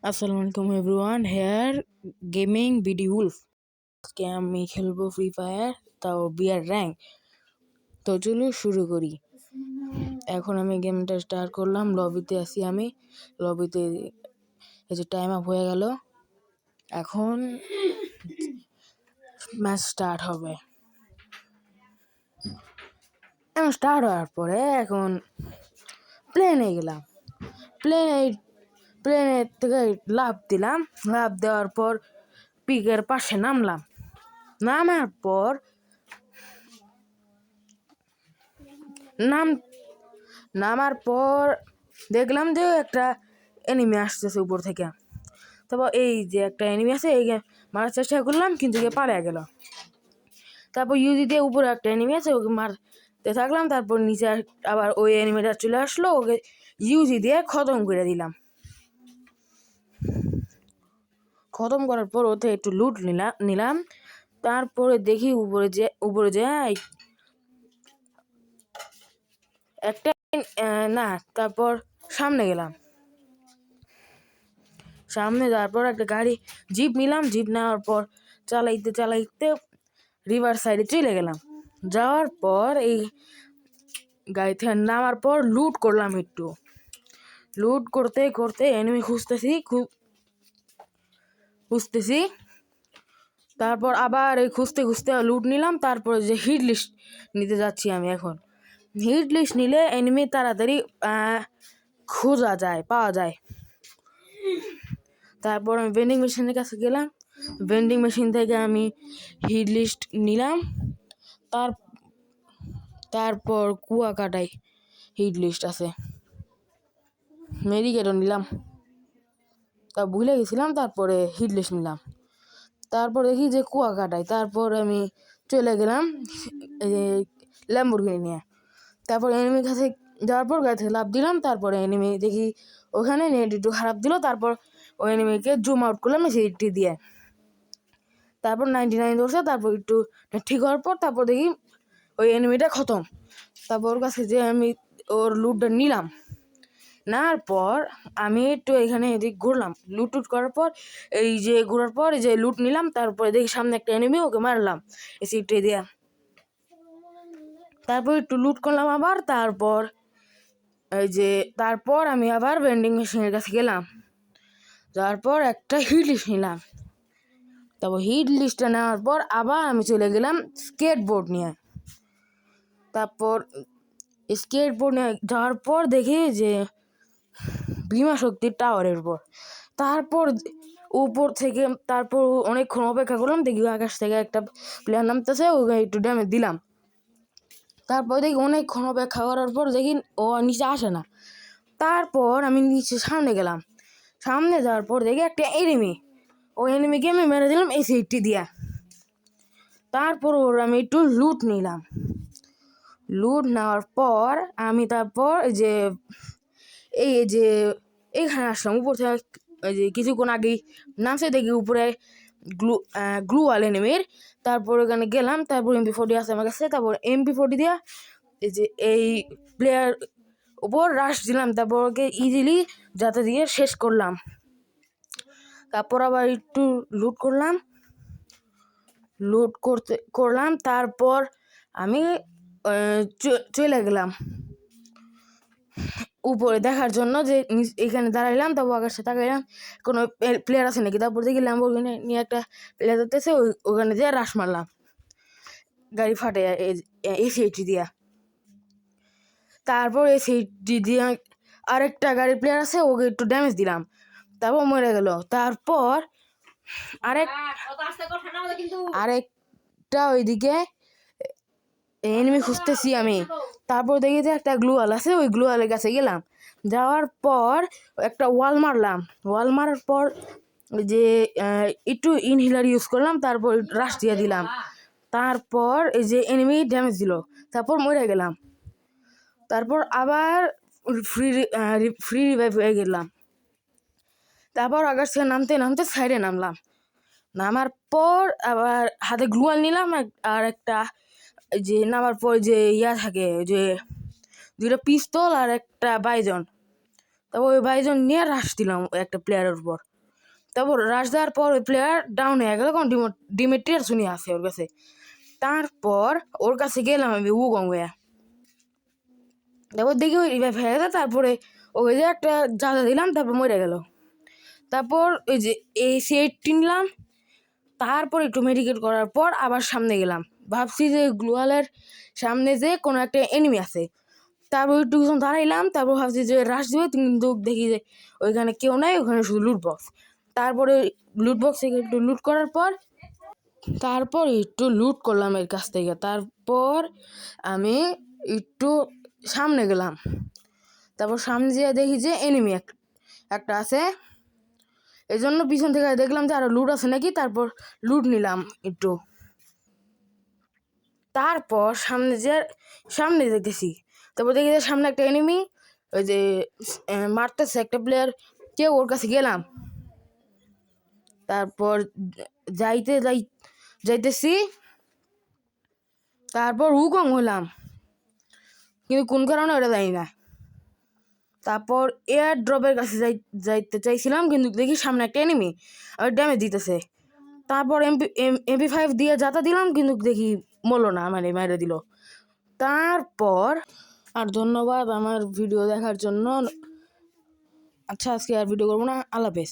আসসালামু আলাইকুম everyone, here gaming BD wolf. আজকে আমি খেলবো ফ্রি ফায়ার, তাও বিয়ার র্যাঙ্ক। তো চলো শুরু করি। এখন আমি গেমটা স্টার্ট করলাম। লবিতে আছি আমি। লবিতে এই যে টাইম আপ হয়ে গেল। এখন ম্যাচ স্টার্ট হবে। এখন স্টার্ট হওয়ার পরে এখন প্লেনে গেলাম। প্লেনের থেকে লাফ দিলাম। লাফ দেওয়ার পর পিকের পাশে নামলাম। নামার পর দেখলাম যে একটা এনিমি আসতেছে উপর থেকে। তারপর এই যে একটা এনিমি আছে, এই মারার চেষ্টা করলাম, কিন্তু পালিয়ে গেল। তারপর ইউজি দিয়ে উপরে একটা এনিমি আছে, ওকে মারতে থাকলাম। তারপর নিচে আবার ওই এনিমিটা চলে আসলো, ওকে ইউজি দিয়ে খতম করে দিলাম। খতম করার পর ওতে একটু লুট নিলাম। তারপরে দেখি উপরে যে একটা না, তারপর সামনে গেলাম। সামনে যাওয়ার পর একটা গাড়ি জিপ নিলাম। জিপ নেওয়ার পর চালাইতে রিভার সাইডে চলে গেলাম। যাওয়ার পর এই গাড়ি থেকে নামার পর লুট করলাম। একটু লুট করতে করতে এনিমি খুঁজতেছি। তারপর আবার এই খুঁজতে লুট নিলাম। তারপর যে হিট লিস্ট নিতে যাচ্ছি আমি। এখন হিট লিস্ট নিলে এনিমি তাড়াতাড়ি পাওয়া যায়। তারপর আমি ভেন্ডিং মেশিনের কাছে গেলাম। ভেন্ডিং মেশিন থেকে আমি হিট লিস্ট নিলাম। তারপর কুয়াকাটায় হিট লিস্ট আছে, মেডিকেটও নিলাম। তা ভুলে গেছিলাম। তারপরে হিট লিস্ট নিলাম। তারপর দেখি যে কুয়াকাটায়। তারপর আমি চলে গেলাম ল্যাম্বরগিনি নিয়ে। তারপর এনিমির কাছে যাওয়ার পর গাড়ি থেকে লাফ দিলাম। তারপরে এনিমি দেখি ওখানে নেট একটু খারাপ দিল। তারপর ওই এনিমিকে জুম আউট করলাম সেইটি দিয়ে। তারপর 99 ধরছে। তারপর একটু ঠিক হওয়ার পর তারপর দেখি ওই এনিমিটা খতম। তারপর ওর কাছে যে আমি ওর লুটটা নিলাম। নেওয়ার পর আমি একটু এখানে এদিক ঘুরলাম। লুট করার পর এই যে ঘোরার পর এই যে লুট নিলাম। তারপরে দেখি সামনে একটা এনিমি, ওকে মারলাম এসিটে দিয়ে। তারপর একটু লুট করলাম আবার। তারপর আমি আবার ভেন্ডিং মেশিনের কাছে গেলাম। যাওয়ার পর একটা হিট লিস্ট নিলাম। তারপর হিট লিস্টটা নেওয়ার পর আবার আমি চলে গেলাম স্কেটবোর্ড নিয়ে। তারপর স্কেটবোর্ড নিয়ে যাওয়ার পর দেখি যে ভীমা শক্তির টাওয়ারের উপর। তারপর উপর থেকে অনেকক্ষণ অপেক্ষা করলাম। দেখি আকাশ থেকে একটা প্লেয়ার নামতেছে, ওকে একটু ড্যামেজ দিলাম। তারপর দেখি অনেকক্ষণ অপেক্ষা করার পর দেখি ও নিচে আসে না। তারপর আমি সামনে গেলাম। সামনে যাওয়ার পর দেখি একটা এনিমি, ওই এনিমিকে আমি মেরে দিলাম এই সিটটি দিয়া। তারপর আমি একটু লুট নিলাম। লুট নেওয়ার পর আমি তারপর এইখানে আসলাম। উপর থেকে কিছুক্ষণ আগেই নামছে, দেখি উপরে গ্লুয়াল এনিমির। তারপর ওখানে গেলাম। তারপর MP40 আছে আমার কাছে। তারপর MP40 দিয়া এই প্লেয়ার উপর রাশ দিলাম। তারপর ওকে ইজিলি যাতে দিয়ে শেষ করলাম। তারপর আবার একটু লুট করলাম। তারপর আমি চলে গেলাম উপরে দেখার জন্য যে এখানে দাঁড়াইলাম। তারপর আকাশে তাকাইলাম কোনো প্লেয়ার আছে নাকি। তারপর দেখি ল্যাম্বরগিনি নিয়ে একটা প্লেয়ার ধরতেছে, ওখানে দিয়ে রাশ মারলাম গাড়ি ফাটে এসিটি দিয়া। তারপর এসিটি দিয়ে আরেকটা গাড়ির প্লেয়ার আছে, ওকে একটু ড্যামেজ দিলাম। তারপর মরে গেল। তারপর আরেকটা ওইদিকে এনিমি খুঁজতেছি আমি। তারপর দেখি যে একটা গ্লুয়াল আছে, ওই গ্লুয়ালের কাছে গেলাম। যাওয়ার পর একটা ওয়াল মারলাম। ওয়াল মারার পর যে একটু ইনহেলার ইউজ করলাম। তারপর রাশ দিয়ে দিলাম। তারপর এই যে এনিমি ড্যামেজ দিল। তারপর মরে গেলাম। তারপর আবার ফ্রি রিভাইভ হয়ে গেলাম। তারপর আকাশ থেকে নামতে সাইডে নামলাম। নামার পর আবার হাতে গ্লুয়াল নিলাম। আর একটা যে নামার পর যে থাকে, যে দুটো পিস্তল আর একটা বাইজন। তারপর ওই বাইজন নিয়ে রাশ দিলাম একটা প্লেয়ারের উপর। তারপর রাশ দেওয়ার পর ওই প্লেয়ার ডাউন হয়ে গেল, কারণ ডিমেট্রিয়ার শুনি আছে ওর কাছে। তারপর ওর কাছে গেলাম আমি উগং হয়ে। তারপর দেখি ওই রিভাইভ হয়ে গেছে। তারপরে ওই যে একটা জাদা দিলাম, তারপর মরে গেল। তারপর ওই যে এই সেট নিলাম। তারপর একটু মেডিকেট করার পর আবার সামনে গেলাম, ভাবছি যে গ্লোয়ালের সামনে যে কোনো একটা এনিমি আছে। তারপর একটু কিছু দাঁড়াইলাম, তারপর ভাবছি যে রাশ দিবে, কিন্তু দেখি যে ওইখানে কেউ নাই, ওখানে শুধু লুট বক্স। তারপরে লুট বক্স থেকে একটু লুট করার পর একটু লুট করলাম এর কাছ থেকে। তারপর আমি একটু সামনে গেলাম, তারপর সামনে যেয়ে দেখি যে এনিমি একটা আছে। এই জন্য পিছন থেকে দেখলাম যে আরো লুট আছে নাকি, তারপর লুট নিলাম একটু। তারপর সামনে দেখতেছি, তারপর দেখি যে সামনে একটা এনিমি, ওই যে মারতেছে একটা প্লেয়ার, কেউ ওর কাছে গেলাম। তারপর যাইতেছি, তারপর উগং হলাম, কিন্তু কোন কারণে ওটা জানি না। তারপর এয়ার ড্রপের কাছে যাইতে চাইছিলাম, কিন্তু দেখি সামনে একটা এনিমি আর ড্যামেজ দিতেছে। তারপর MP5 দিয়ে যাতা দিলাম, কিন্তু দেখি মরলো না, মানে মেরে দিল। তারপর আর ধন্যবাদ আমার ভিডিও দেখার জন্য। আচ্ছা, আজকে আর ভিডিও করবো না, আল্লাহ হাফেজ।